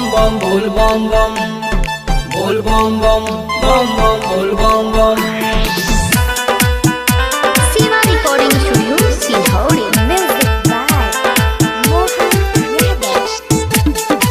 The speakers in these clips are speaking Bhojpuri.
bom bom bol bom bom bol bom bom bom bom bol bom bom Siva Recording Studio, Silhauri. Music by Mohan Yadav.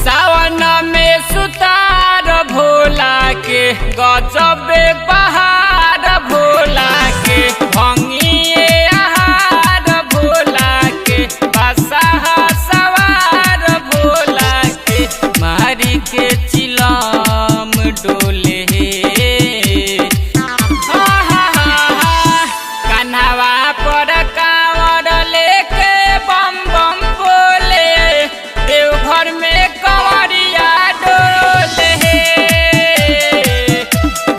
सावन में सुतार भोला के गजबे बहार भोला के भंगिए आहार भोला के बसहा सवार भोला के मारी के चिलम डोले कन्हवा पर कांवर लेके बम बम बोले देवघर में कंवरिया डोले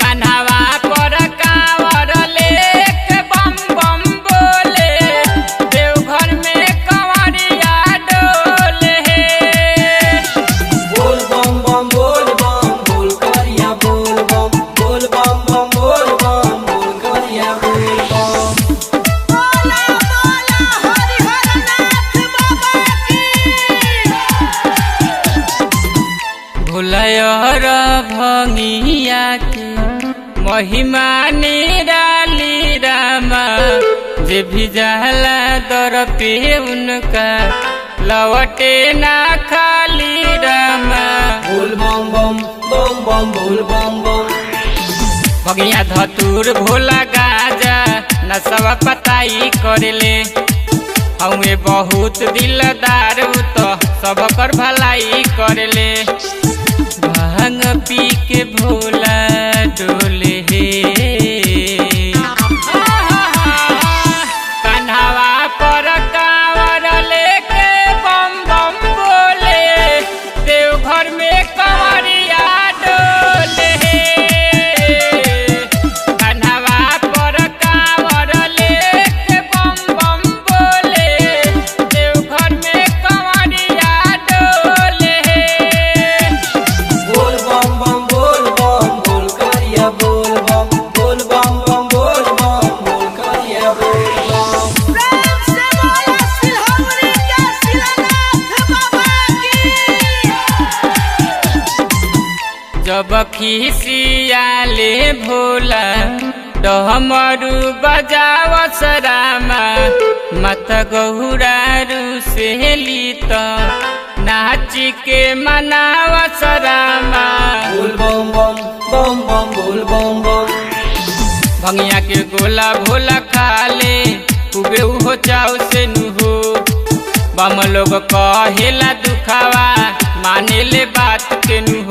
कन्हवा पर कांवर लेके बम बम बोले देवघर में कंवरिया डोले bol bom bom bol bom bol kariya bol bom bol bom bom bol bom bol kariya bol bom भुलयर भंगिया के महिमा निराली रामा जे भी जाला दर पे उनका लवटे ना खाली रामा bol bom bom bom bom bol bom bom भगिया धतूर भोला गाजा नसवा पताई करेले हमें बहुत दिलदार उ तो सब कर भलाई करेले भांग पी के भोला डोले कन्हवा पर कांवर लेके बम बम बोले देवघर में कंवरिया डोले कन्हवा पर कांवर लेके बम बम बोले देवघर में कंवरिया डोले bol bom bom bol bom bol kariya bol bom bol bom bom bol bom bol kariya bol bom जब खिसियाले भोला डमरू बजावस रामा मत गहुरारू सेली त नाची के मनावस रामा bol bom bom bom bom bol bom bom भंगिया के गोला भोला खाले खूबे उहो चाव से नुहो बम लोग कहेला दुखावा माने ले बात के नुहो